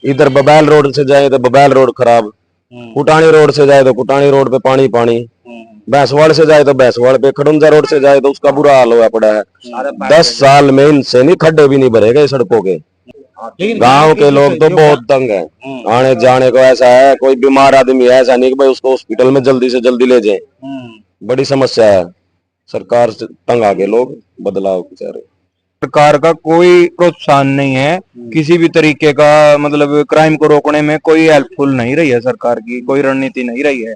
इधर बबैल रोड से जाए तो बबैल रोड खराब, कुटानी रोड से जाए तो कुटानी रोड पे पानी पानी, भैंसवाड़ से जाए तो भैंसवाड़ पे, खड़ुंजा रोड से जाए तो उसका बुरा हाल हुआ पड़ा है। 10 साल में इनसे नहीं खड्डे भी नहीं भरे गए सड़कों के। गांव के लोग तो बहुत तंग है, आने जाने को ऐसा है, कोई बीमार आदमी है ऐसा नहीं कि भाई उसको हॉस्पिटल में जल्दी से जल्दी ले जाए, बड़ी समस्या है। सरकार से तंग आके लोग बदलाव चाह रहे। सरकार का कोई प्रोत्साहन नहीं है किसी भी तरीके का, मतलब क्राइम को रोकने में कोई हेल्पफुल नहीं रही है सरकार की, कोई रणनीति नहीं रही है।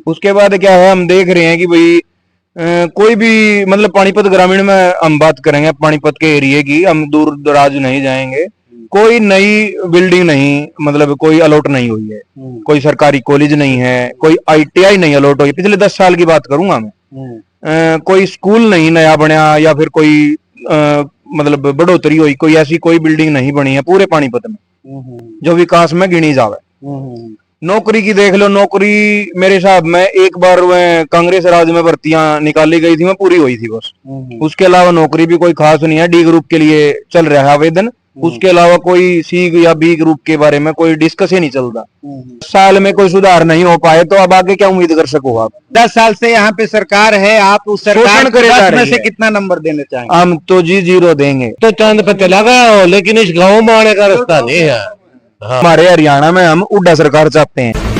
उसके बाद क्या है, हम देख रहे हैं कि भाई कोई भी, मतलब पानीपत ग्रामीण में हम बात करेंगे, पानीपत के एरिया की, हम दूर दराज नहीं जाएंगे, कोई नई बिल्डिंग नहीं, मतलब कोई अलॉट नहीं हुई है, कोई सरकारी कॉलेज नहीं है, कोई आईटीआई नहीं अलॉट हुई पिछले 10 साल की बात करूंगा मैं। कोई स्कूल नहीं नया बनया, या फिर कोई मतलब बढ़ोतरी हुई, कोई ऐसी कोई बिल्डिंग नहीं बनी है पूरे पानीपत में जो विकास में गिनी जावे। नौकरी की देख लो, नौकरी मेरे हिसाब में एक बार कांग्रेस राज में भर्तियां निकाली गई थी, मैं पूरी हुई थी बस। उसके अलावा नौकरी भी कोई खास नहीं है। डी ग्रुप के लिए चल रहा है आवेदन, उसके अलावा कोई सी या बी ग्रुप के बारे में कोई डिस्कस ही नहीं चलता। साल में कोई सुधार नहीं हो पाए तो अब आगे क्या उम्मीद कर सको आप? 10 साल से यहाँ पे सरकार है, आप उस सरकार को 10 में से कितना नंबर देना चाहेंगे? हम तो जी 0 देंगे। तो चांद पे चला गया, लेकिन इस गांव में आने का रास्ता नहीं है। हमारे हरियाणा में हम उड्डा सरकार चाहते हैं।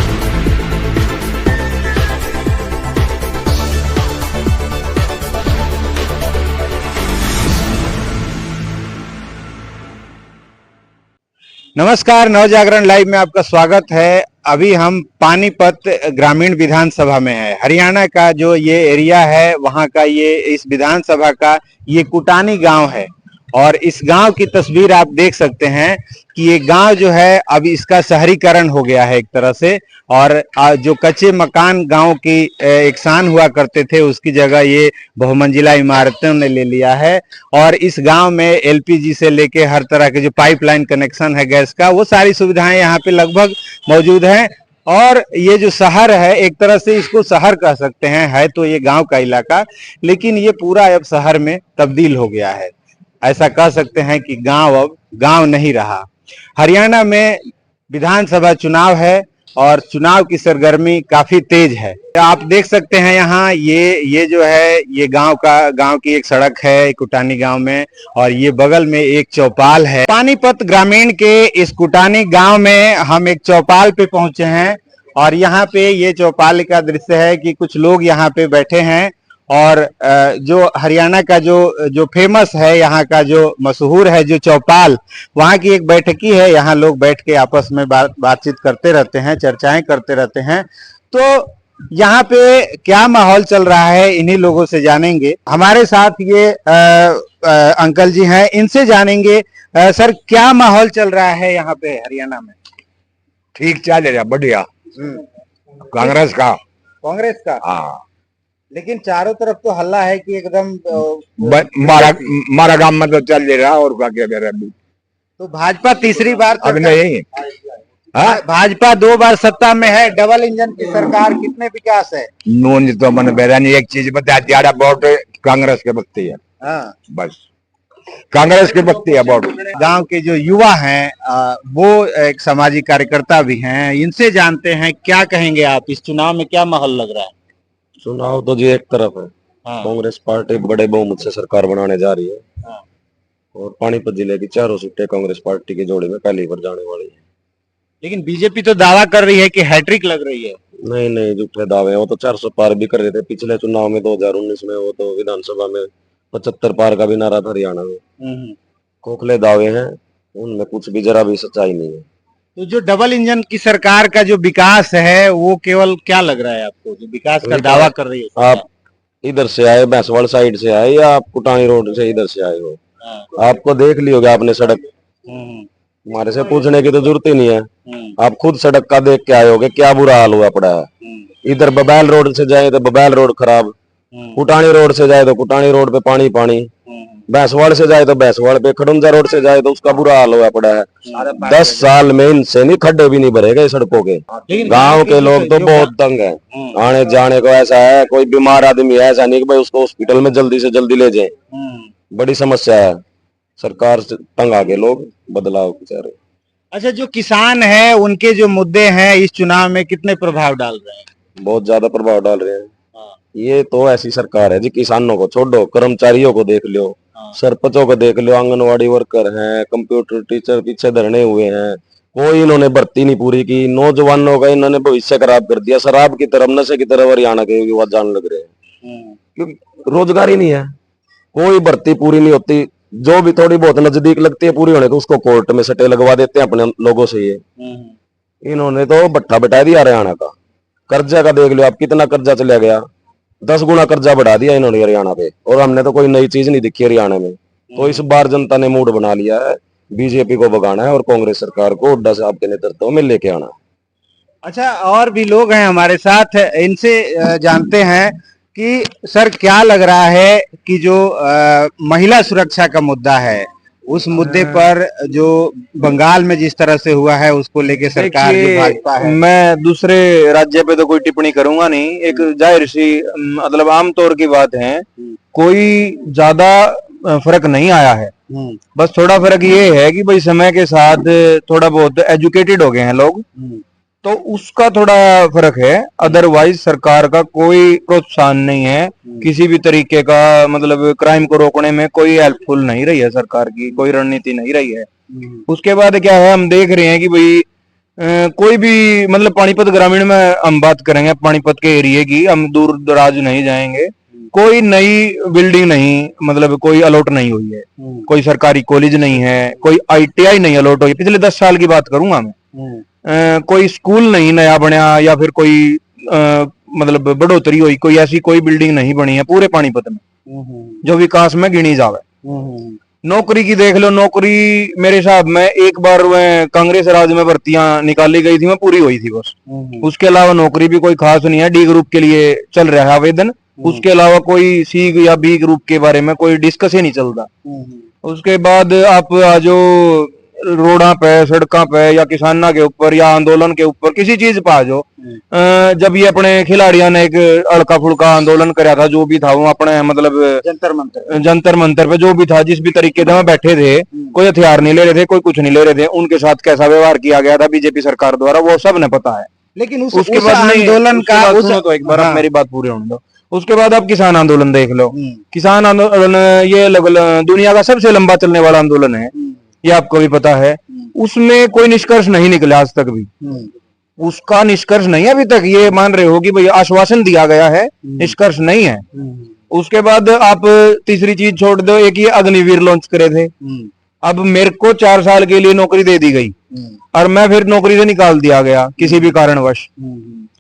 नमस्कार, नवजागरण लाइव में आपका स्वागत है। अभी हम पानीपत ग्रामीण विधानसभा में है। हरियाणा का जो ये एरिया है, वहाँ का ये, इस विधानसभा का ये कुटानी गांव है। और इस गांव की तस्वीर आप देख सकते हैं कि ये गांव जो है अब इसका शहरीकरण हो गया है एक तरह से, और जो कच्चे मकान गांव की एक शान हुआ करते थे, उसकी जगह ये बहुमंजिला इमारतों ने ले लिया है। और इस गांव में एलपीजी से लेके हर तरह के जो पाइपलाइन कनेक्शन है गैस का, वो सारी सुविधाएं यहाँ पे लगभग मौजूद हैं। और ये जो शहर है, एक तरह से इसको शहर कह सकते हैं, है तो ये गांव का इलाका, लेकिन ये पूरा अब शहर में तब्दील हो गया है। ऐसा कह सकते हैं कि गांव अब गांव नहीं रहा। हरियाणा में विधानसभा चुनाव है और चुनाव की सरगर्मी काफी तेज है। आप देख सकते हैं यहाँ ये जो है, ये गांव की एक सड़क है कुटानी गांव में, और ये बगल में एक चौपाल है। पानीपत ग्रामीण के इस कुटानी गांव में हम एक चौपाल पे पहुंचे हैं, और यहाँ पे ये चौपाल का दृश्य है कि कुछ लोग यहाँ पे बैठे हैं। और जो हरियाणा का जो फेमस है, यहाँ का जो मशहूर है जो चौपाल, वहाँ की एक बैठकी है। यहाँ लोग बैठ के आपस में बातचीत करते रहते हैं, चर्चाएं करते रहते हैं। तो यहाँ पे क्या माहौल चल रहा है, इन्हीं लोगों से जानेंगे। हमारे साथ ये अंकल जी हैं, इनसे जानेंगे। सर, क्या माहौल चल रहा है यहाँ पे हरियाणा में? ठीक चल रहा, बढ़िया। कांग्रेस का हाँ, लेकिन चारों तरफ तो हल्ला है कि एकदम मारा गांव में तो चल रहा, और क्या कह रहा। तो भाजपा तीसरी बार अब नहीं, भाजपा 2 बार सत्ता में है, डबल इंजन की सरकार, कितने विकास है? नून तो मन बेरानी एक चीज बता, ज्यादा वोट कांग्रेस के बकती है। हाँ। बस कांग्रेस के बकती है वोट। गांव के जो युवा हैं, वो एक सामाजिक कार्यकर्ता भी हैं, इनसे जानते हैं क्या कहेंगे आप, इस चुनाव में क्या माहौल लग रहा है? चुनाव तो जी एक तरफ है। हाँ। कांग्रेस पार्टी बड़े बहुमत से सरकार बनाने जा रही है। हाँ। और पानीपत जिले की 4 सीटें कांग्रेस पार्टी की जोड़ी में पहली बार जाने वाली है। लेकिन बीजेपी तो दावा कर रही है कि हैट्रिक लग रही है। नहीं नहीं, झूठे दावे। वो तो 400 पार भी कर रहे थे पिछले चुनाव में 2019 में। वो तो विधानसभा में 75 पार का भी नारा था हरियाणा में। खोखले दावे हैं, उनमें कुछ भी जरा भी सच्चाई नहीं है। तो जो डबल इंजन की सरकार का जो विकास है, वो केवल क्या लग रहा है आपको, जो विकास का दावा कर रही है? आप इधर से आए, भैंसवाड़ साइड से आए, या आप कुटानी रोड से इधर से आए हो, आपको देख ली होगी आपने सड़क। हमारे से पूछने की तो जरूरत ही नहीं है। आप खुद सड़क का देख के आए होगे, क्या बुरा हाल हुआ पड़ा है। इधर बबैल रोड से जाए तो बबैल रोड खराब, कुटानी रोड से जाए तो कुटानी रोड पे पानी पानी, भैंसवाड़ से जाए तो भैंसवाड़ पे, खड़ुंजा रोड से जाए तो उसका बुरा हाल हुआ पड़ा है। 10 साल में इनसे नहीं खड्डे भी नहीं भरे गए सड़कों के। गांव के लोग तो बहुत तंग है, आने जाने को ऐसा है, कोई बीमार आदमी है ऐसा नहीं कि भाई उसको हॉस्पिटल में जल्दी से जल्दी ले जाए, बड़ी समस्या है। सरकार से तंग आके लोग बदलाव चाह रहे। अच्छा, जो किसान है उनके जो मुद्दे हैं इस चुनाव में कितने प्रभाव डाल रहे हैं? बहुत ज्यादा प्रभाव डाल रहे हैं। हाँ। ये तो ऐसी सरकार है जी, किसानों को छोड़ो, कर्मचारियों को देख लो, हाँ। सरपंचों को देख लो, आंगनवाड़ी वर्कर हैं, कंप्यूटर टीचर पीछे धरने हुए हैं, कोई इन्होंने भर्ती नहीं पूरी की। नौजवानों का इन्होंने भविष्य खराब कर दिया, शराब की तरफ, नशे की तरफ हरियाणा के युवा जाने लग रहे हैं क्योंकि रोजगार ही नहीं है, कोई भर्ती पूरी नहीं होती। जो भी थोड़ी बहुत नजदीक लगती है पूरी होने को, उसको कोर्ट में सटे लगवा देते हैं अपने लोगों से। ये इन्होंने तो भट्ठा बिठा दिया हरियाणा का। कर्जा का देख लो आप, कितना कर्जा चला गया, 10 गुना कर्जा बढ़ा दिया इन्होंने हरियाणा पे, और हमने तो कोई नई चीज नहीं दिखी हरियाणा में। तो इस बार जनता ने मूड बना लिया है, बीजेपी को भगाना है और कांग्रेस सरकार को हुड्डा साहब के नेतृत्व में लेके आना। अच्छा, और भी लोग हैं हमारे साथ, इनसे जानते हैं कि सर क्या लग रहा है कि जो महिला सुरक्षा का मुद्दा है उस मुद्दे पर जो बंगाल में जिस तरह से हुआ है उसको लेके सरकार जो भाजपा है। मैं दूसरे राज्य पे तो कोई टिप्पणी करूंगा नहीं, एक जाहिर सी मतलब आमतौर की बात है, कोई ज्यादा फर्क नहीं आया है। बस थोड़ा फर्क ये है कि भाई समय के साथ थोड़ा बहुत एजुकेटेड हो गए हैं लोग, तो उसका थोड़ा फर्क है। अदरवाइज सरकार का कोई प्रोत्साहन नहीं है किसी भी तरीके का, मतलब क्राइम को रोकने में कोई हेल्पफुल नहीं रही है सरकार की, कोई रणनीति नहीं रही है। उसके बाद क्या है, हम देख रहे हैं कि भाई कोई भी मतलब पानीपत ग्रामीण में हम बात करेंगे, पानीपत के एरिया की, हम दूर दराज नहीं जाएंगे, कोई नई बिल्डिंग नहीं, मतलब कोई अलॉट नहीं हुई है, कोई सरकारी कॉलेज नहीं है, कोई ITI नहीं अलॉट हुई, पिछले 10 साल की बात करूंगा मैं। कोई स्कूल नहीं नया बनया, या फिर कोई मतलब बढ़ोतरी हुई, कोई ऐसी कोई बिल्डिंग नहीं बनी है पूरे पानीपत में जो विकास में गिनी जावे। नौकरी की देख लो, नौकरी मेरे हिसाब में एक बार कांग्रेस राज में भर्तियां निकाली गई थी, मैं पूरी हुई थी बस। उसके अलावा नौकरी भी कोई खास नहीं है। D ग्रुप के लिए चल रहा है आवेदन, उसके अलावा कोई C या B ग्रुप के बारे में कोई डिस्कस ही नहीं चलता। उसके बाद आप आ जाओ रोडा पे, सड़कों पे, या किसाना के ऊपर, या आंदोलन के ऊपर, किसी चीज पे आ जाओ। जब ये अपने खिलाड़ियों ने एक अड़का फुड़का आंदोलन कराया था, जो भी था वो अपने मतलब जंतर मंतर पे जो भी था, जिस भी तरीके से वहां बैठे थे, कोई हथियार नहीं ले रहे थे, कोई कुछ नहीं ले रहे थे, उनके साथ कैसा व्यवहार किया गया था बीजेपी सरकार द्वारा वो सब ने पता है। लेकिन उसके बाद आंदोलन का तो एक बार आप मेरी बात पूरी होने दो। उसके बाद आप किसान आंदोलन देख लो। किसान आंदोलन ये दुनिया का सबसे लंबा चलने वाला आंदोलन है, ये आपको भी पता है। उसमें कोई निष्कर्ष नहीं निकला आज तक भी, उसका निष्कर्ष नहीं है अभी तक। ये मान रहे हो कि भाई आश्वासन दिया गया है, निष्कर्ष नहीं है। उसके बाद आप तीसरी चीज छोड़ दो, एक ये अग्निवीर लॉन्च करे थे। अब मेरे को 4 साल के लिए नौकरी दे दी गई और मैं फिर नौकरी से निकाल दिया गया किसी भी कारणवश,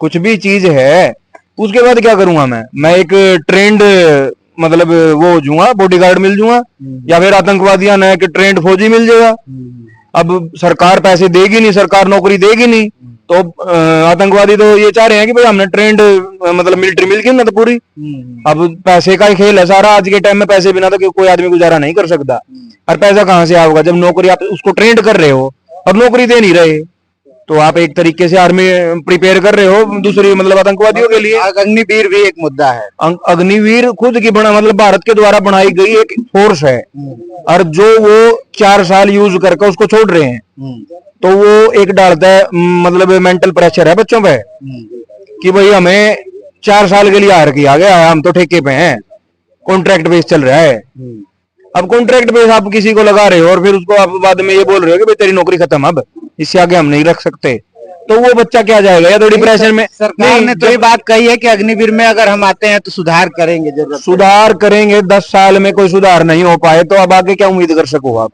कुछ भी चीज है। उसके बाद क्या करूंगा मैं एक ट्रेंड मतलब वो हो जाऊंगा, बॉडीगार्ड मिल जाऊंगा, या फिर आतंकवादियां ने कि ट्रेंड फौजी मिल जाएगा। अब सरकार पैसे देगी नहीं, सरकार नौकरी देगी नहीं, तो आतंकवादी तो ये चाह रहे हैं कि भाई हमने ट्रेंड मतलब मिलिट्री मिल गई ना तो पूरी। अब पैसे का ही खेल है सारा, आज के टाइम में पैसे बिना तो कोई आदमी गुजारा नहीं कर सकता। और पैसा कहाँ से आएगा जब नौकरी आप उसको ट्रेंड कर रहे हो और नौकरी दे नहीं रहे, तो आप एक तरीके से आर्मी प्रिपेयर कर रहे हो दूसरी मतलब आतंकवादियों के लिए। अग्निवीर भी एक मुद्दा है। अग्निवीर खुद की बना मतलब भारत के द्वारा बनाई गई एक फोर्स है, और जो वो 4 साल यूज करके उसको छोड़ रहे हैं, तो वो एक डालता है मतलब मेंटल प्रेशर है बच्चों पे कि भाई हमें 4 साल के लिए हायर किया गया है, हम तो ठेके पे हैं, कॉन्ट्रैक्ट बेस चल रहा है। अब कॉन्ट्रैक्ट बेस आप किसी को लगा रहे हो और फिर उसको आप बाद में ये बोल रहे हो कि भाई तेरी नौकरी खत्म, अब इससे आगे हम नहीं रख सकते, तो वो बच्चा क्या जाएगा या तो डिप्रेशन में। सरकार ने तो ये बात कही है कि अग्निवीर में अगर हम आते हैं तो सुधार करेंगे, जरूर सुधार करेंगे। 10 साल में कोई सुधार नहीं हो पाए तो अब आगे क्या उम्मीद कर सको आप,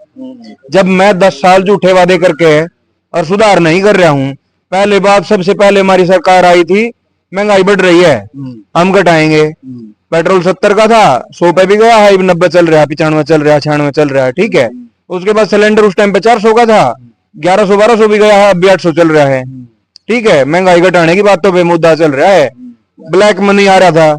जब मैं 10 साल झूठे वादे करके और सुधार नहीं कर रहा हूं। पहले बात, सबसे पहले हमारी सरकार आई थी, महंगाई बढ़ रही है, हम घटाएंगे। पेट्रोल 70 का था, 100 पे भी गया है, 90 चल रहा है, 95 चल रहा है, 96 चल रहा है, ठीक है। उसके बाद सिलेंडर उस टाइम पे 400 का था, 1100-1200 भी गया है, अब भी 800 चल रहा है, ठीक है। महंगाई घटाने की बातों पे मुद्दा चल रहा है। ब्लैक मनी आ रहा था,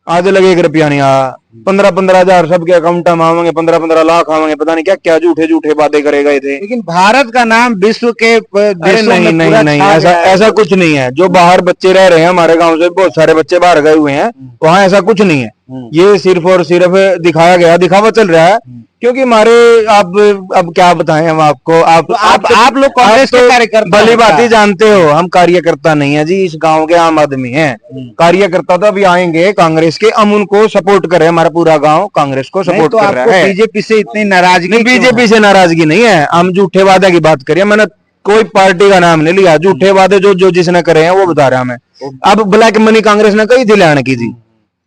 आज लगे 1 रुपया नहीं आया। 15-15 हजार सबके अकाउंट में आवेंगे, 15-15 लाख आवेंगे, पता नहीं क्या क्या झूठे वादे करे गए थे। लेकिन भारत का नाम विश्व के नहीं, ऐसा कुछ नहीं है। जो बाहर बच्चे रह रहे हैं, हमारे गांव से बहुत सारे बच्चे बाहर गए हुए हैं, वहां ऐसा कुछ नहीं है। ये सिर्फ और सिर्फ दिखाया गया, दिखावा चल रहा है क्योंकि हमारे अब क्या बताएं हम आपको, आप लोग कांग्रेस के कार्यकर्ता भली हैं बात क्या? ही जानते हो, हम कार्यकर्ता नहीं है जी, इस गांव के आम आदमी हैं। कार्यकर्ता तो अभी आएंगे कांग्रेस के, हम उनको सपोर्ट करें, हमारा पूरा गांव कांग्रेस को नहीं सपोर्ट तो कर आपको रहा है। बीजेपी से इतनी नाराजगी नहीं, क्यों है? बीजेपी से नाराजगी नहीं है, हम झूठे वादे की बात करिए, मैंने कोई पार्टी का नाम नहीं लिया, झूठे वादे जो जो जिसने करे हैं वो बता रहा मैं। अब ब्लैक मनी कांग्रेस ने कही थी लाने की जी,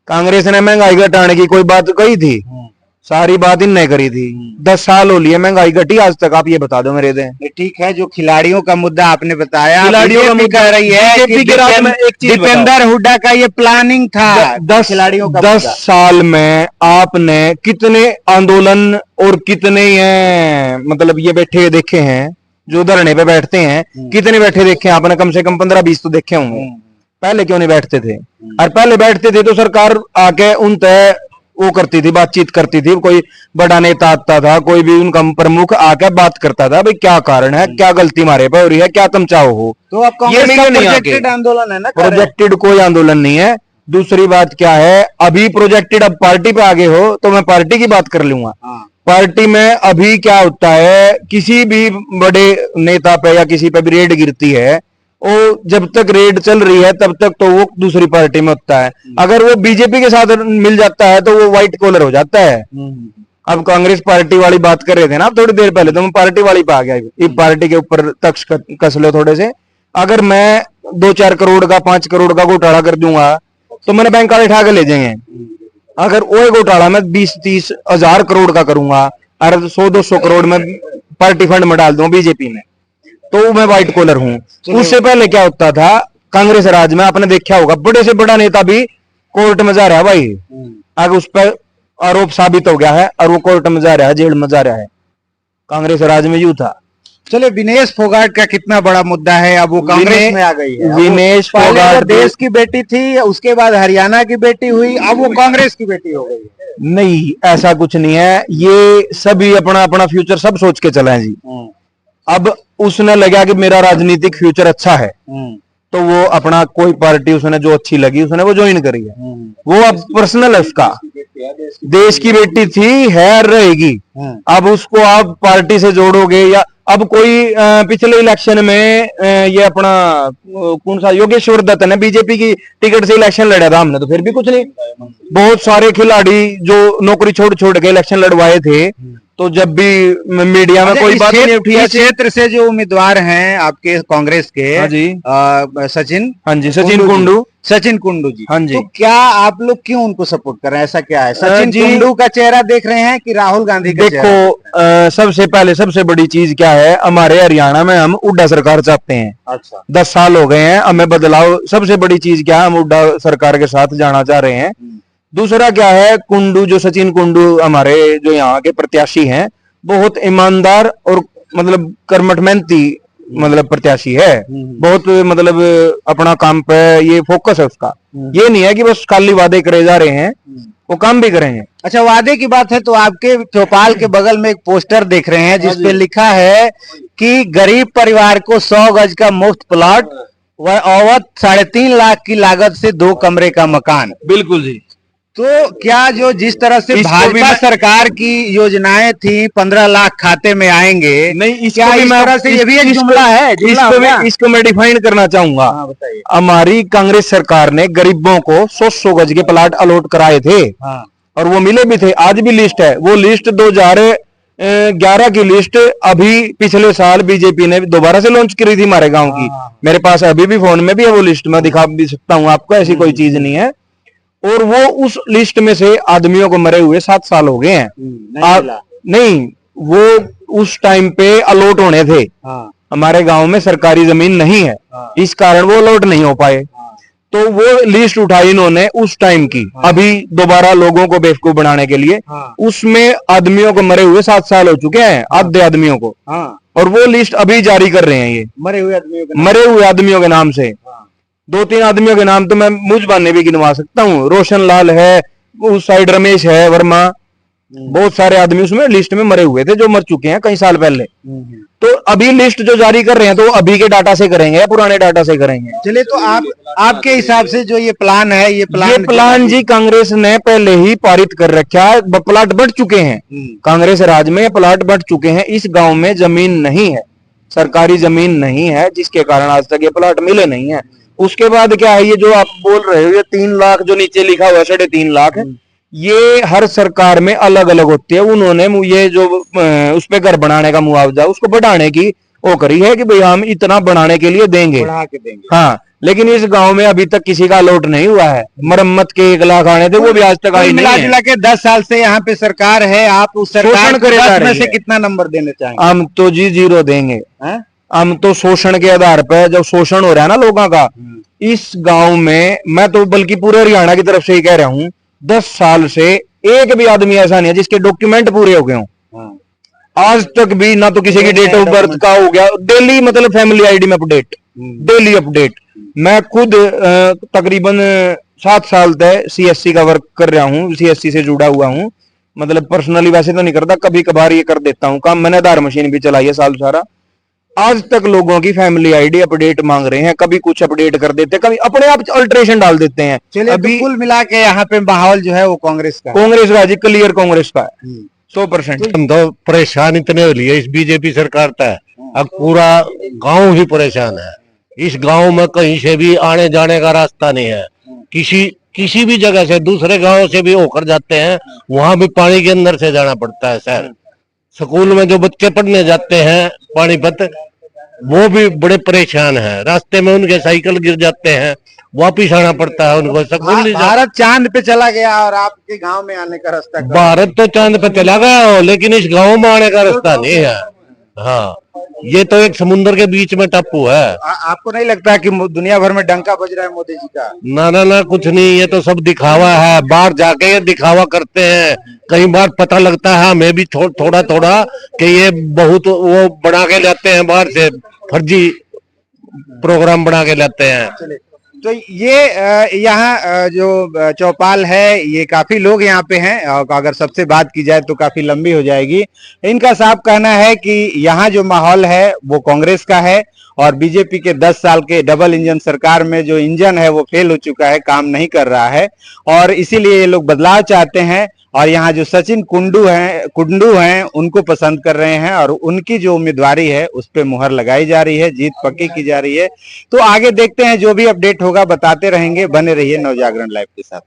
कांग्रेस ने महंगाई घटाने की कोई बात कही थी, सारी बात इनने करी थी। 10 साल हो लिए महंगाई घटी आज तक, आप ये बता दो मेरे दे। ये ठीक है, जो खिलाड़ियों का मुद्दा आपने बताया, खिलाड़ियों का बीजेपी मुद्दा कह रही है कि बीजेपी के राज में एक चीज बताओ। दीपेंद्र हुड्डा का ये प्लानिंग था। 10 खिलाड़ियों का 10 मुद्दा। साल में आपने कितने आंदोलन और कितने ये मतलब ये बैठे देखे हैं, जो धरने पे बैठते हैं, कितने बैठे देखे हैं आपने? कम से कम 15-20 तो देखे होंगे। पहले क्यों नहीं बैठते थे? और पहले बैठते थे तो सरकार आके उन तय वो करती थी, बातचीत करती थी, कोई बड़ा नेता आता था, कोई भी उनका प्रमुख आके बात करता था, भाई क्या कारण है, क्या गलती हमारे पे हो रही है, क्या तुम चाहो हो। तो अब कांग्रेस मिले का नहीं आके। प्रोजेक्टेड आंदोलन है ना, कर रहे हैं। प्रोजेक्टेड कोई आंदोलन नहीं है। दूसरी बात क्या है, अभी प्रोजेक्टेड, अब पार्टी पे आगे हो तो मैं पार्टी की बात कर लूंगा। हाँ। पार्टी में अभी क्या होता है, किसी भी बड़े नेता पे या किसी पे भी रेड गिरती है, वो जब तक रेड चल रही है तब तक तो वो दूसरी पार्टी में होता है, अगर वो बीजेपी के साथ मिल जाता है तो वो व्हाइट कॉलर हो जाता है। अब कांग्रेस पार्टी वाली बात कर रहे थे ना आप थोड़ी देर पहले, तो मैं पार्टी वाली पे आ गया। ये पार्टी के ऊपर तख्त कस लो थोड़े से। अगर मैं 2-4 करोड़ का 5 करोड़ का घोटाला कर दूंगा तो मैंने बैंक वाले उठा के ले जाएंगे। अगर वो घोटाला मैं 20-30 हजार करोड़ का करूंगा और 100-200 करोड़ में पार्टी फंड में डाल दूं बीजेपी में, तो मैं व्हाइट कॉलर हूं। उससे पहले क्या होता था कांग्रेस राज में, आपने देखा होगा बड़े से बड़ा नेता भी कोर्ट में जा रहा है भाई, अगर उस पर आरोप साबित हो गया है और वो कोर्ट में जा रहा है, जेल में जा रहा है। कांग्रेस राज में यूं था। चले, विनेश फोगाट का कितना बड़ा मुद्दा है, अब वो कांग्रेस में आ गई है। विनेश पहले फोगाट वो देश की बेटी थी, उसके बाद हरियाणा की बेटी हुई, अब वो कांग्रेस की बेटी हो गई है। नहीं, ऐसा कुछ नहीं है, ये सभी अपना अपना फ्यूचर सब सोच के चले हैं जी। अब उसने लगा कि मेरा राजनीतिक फ्यूचर अच्छा है, तो वो अपना कोई पार्टी उसने जो अच्छी लगी उसने वो ज्वाइन करी है, वो अब पर्सनल है उसका। देश की बेटी थी, है, रहेगी। अब उसको आप पार्टी से जोड़ोगे या अब कोई पिछले इलेक्शन में ये अपना कौन सा योगेश्वर दत्त ने बीजेपी की टिकट से इलेक्शन लड़ा था, हमने तो फिर भी कुछ नहीं। बहुत सारे खिलाड़ी जो नौकरी छोड़ छोड़ के इलेक्शन लड़वाए थे, तो जब भी मीडिया में कोई बात नहीं उठी। इस क्षेत्र से जो उम्मीदवार हैं आपके कांग्रेस के, हाँ जी, सचिन, हाँ जी, सचिन कुंडू, सचिन कुंडू जी, हाँ जी, तो क्या आप लोग क्यों उनको सपोर्ट कर रहे हैं? ऐसा क्या है? सचिन जी, कुंडू का चेहरा देख रहे हैं कि राहुल गांधी का चेहरा? देखो, सबसे पहले सबसे बड़ी चीज क्या है, हमारे हरियाणा में हम उड्डा सरकार चाहते हैं। अच्छा, 10 साल हो गए हैं, हमें बदलाव। सबसे बड़ी चीज क्या है, हम उड्डा सरकार के साथ जाना चाह रहे हैं। दूसरा क्या है, कुंडू जो सचिन कुंडू हमारे जो यहाँ के प्रत्याशी हैं, बहुत ईमानदार और मतलब कर्मठ मेहनती मतलब प्रत्याशी है। बहुत मतलब अपना काम पे ये फोकस है उसका, ये नहीं है कि बस खाली वादे करे जा रहे हैं, वो काम भी करेंगे। अच्छा, वादे की बात है तो आपके चौपाल के बगल में एक पोस्टर देख रहे हैं जिसपे लिखा है कि गरीब परिवार को 100 गज का मुफ्त प्लॉट व औसत 3.5 लाख की लागत से 2 कमरे का मकान। बिल्कुल जी। तो क्या जो जिस तरह से इसको भी भाजपा मैं- सरकार की योजनाएं थी 15 लाख खाते में आएंगे, नहीं, इसको क्या भी इस मैं- तरह से ये भी एक इसको- जुमला है? जुमला हो गया? इसको मैं डिफाइन करना चाहूंगा। हाँ, बताइए। हमारी कांग्रेस सरकार ने गरीबों को 100 गज के प्लाट अलॉट कराए थे, हाँ, और वो मिले भी थे। आज भी लिस्ट है, वो लिस्ट 2011 की लिस्ट अभी पिछले साल बीजेपी ने दोबारा से लॉन्च करी थी हमारे गांव की। मेरे पास अभी भी फोन में भी है वो लिस्ट, मैं दिखा भी सकता हूँ आपको, ऐसी कोई चीज नहीं है। और वो उस लिस्ट में से आदमियों को मरे हुए 7 साल हो गए हैं। नहीं मिला। नहीं, वो उस टाइम पे अलॉट होने थे। हाँ, हमारे गांव में सरकारी जमीन नहीं है, इस कारण वो अलॉट नहीं हो पाए। तो वो लिस्ट उठाई इन्होंने उस टाइम की, अभी दोबारा लोगों को बेवकूफ बनाने के लिए। उसमें आदमियों को मरे हुए 7 साल हो चुके हैं, आधे आदमियों को, हाँ, और वो लिस्ट अभी जारी कर रहे हैं ये मरे हुए आदमियों के नाम। मरे हुए आदमियों के नाम से। 2-3 आदमियों के नाम तो मैं मुझ बाने भी गिनवा सकता हूँ। रोशन लाल है, उस साइड रमेश है वर्मा, बहुत सारे आदमी उसमें लिस्ट में मरे हुए थे जो मर चुके हैं कई साल पहले। तो अभी लिस्ट जो जारी कर रहे हैं तो वो अभी के डाटा से करेंगे या पुराने डाटा से करेंगे? चलिए, तो आपके हिसाब से जो ये प्लान है, ये प्लान जी कांग्रेस ने पहले ही पारित कर रखा है। प्लाट बढ़ चुके हैं, कांग्रेस राज में प्लाट बढ़ चुके हैं। इस गांव में जमीन नहीं है, सरकारी जमीन नहीं है, जिसके कारण आज तक ये प्लाट मिले नहीं है। उसके बाद क्या है, ये जो आप बोल रहे हो ये 3 लाख जो नीचे लिखा हुआ है 3.5 लाख, ये हर सरकार में अलग अलग होती है। उन्होंने ये जो उस पे घर बनाने का मुआवजा उसको बढ़ाने की वो करी है कि भाई हम इतना बनाने के लिए देंगे, बढ़ा के देंगे। हाँ, लेकिन इस गांव में अभी तक किसी का अलॉट नहीं हुआ है। मरम्मत के 1 लाख आने थे, वो भी आज तक आई नहीं है। मिला के 10 साल से यहाँ पे सरकार है, आप उस सरकार को 10 में से कितना नंबर देने चाहेंगे? हम तो जी 0 देंगे। हम तो शोषण के आधार पर, जब शोषण हो रहा है ना लोगों का इस गांव में, मैं तो बल्कि पूरे हरियाणा की तरफ से ही कह रहा हूं, 10 साल से एक भी आदमी ऐसा नहीं है जिसके डॉक्यूमेंट पूरे हो गए हों। आज तक भी ना तो किसी की डेट ऑफ बर्थ का हो गया, डेली मतलब फैमिली आईडी में अपडेट, डेली अपडेट। मैं खुद तकरीबन 7 साल तक सीएससी का वर्क कर रहा हूँ, सीएससी से जुड़ा हुआ हूँ। मतलब पर्सनली वैसे तो नहीं करता, कभी कभार ये कर देता हूँ काम। मैंने आधार मशीन भी चलाई है साल सारा। आज तक लोगों की फैमिली आईडी अपडेट मांग रहे हैं, कभी कुछ अपडेट कर देते, कभी अपने आप अल्ट्रेशन डाल देते हैं। चलिए, अभी कुल मिला के यहाँ पे माहौल जो है वो कांग्रेस का जी, क्लियर कांग्रेस का है 100%। हम तो परेशान इतने हो लिए इस बीजेपी सरकार तक, अब पूरा गांव ही परेशान है। इस गांव में कहीं से भी आने जाने का रास्ता नहीं है। किसी भी जगह से दूसरे गांव से भी होकर जाते हैं, वहां भी पानी के अंदर से जाना पड़ता है सर। स्कूल में जो बच्चे पढ़ने जाते हैं पानीपत, वो भी बड़े परेशान हैं। रास्ते में उनके साइकिल गिर जाते हैं, वापिस आना पड़ता है उनको। स्कूल भारत चांद पे चला गया और आपके गांव में आने का रास्ता भारत तो चांद पे चला गया हो, लेकिन इस गांव में आने का रास्ता नहीं है। हाँ, ये तो एक समुद्र के बीच में टापू है। आपको नहीं लगता कि दुनिया भर में डंका बज रहा है मोदी जी का? ना कुछ नहीं, ये तो सब दिखावा है। बाहर जाके ये दिखावा करते हैं। कई बार पता लगता है हमें भी थोड़ा कि ये बहुत वो बना के लाते हैं, बाहर से फर्जी प्रोग्राम बना के लाते हैं। तो ये यहाँ जो चौपाल है, ये काफी लोग यहाँ पे हैं, और अगर सबसे बात की जाए तो काफी लंबी हो जाएगी। इनका साफ कहना है कि यहाँ जो माहौल है वो कांग्रेस का है, और बीजेपी के 10 साल के डबल इंजन सरकार में जो इंजन है वो फेल हो चुका है, काम नहीं कर रहा है, और इसीलिए ये लोग बदलाव चाहते हैं। और यहाँ जो सचिन कुंडू हैं उनको पसंद कर रहे हैं, और उनकी जो उम्मीदवारी है उस पे मुहर लगाई जा रही है, जीत पक्की की जा रही है। तो आगे देखते हैं, जो भी अपडेट होगा बताते रहेंगे। बने रहिए नवजागरण लाइव के साथ।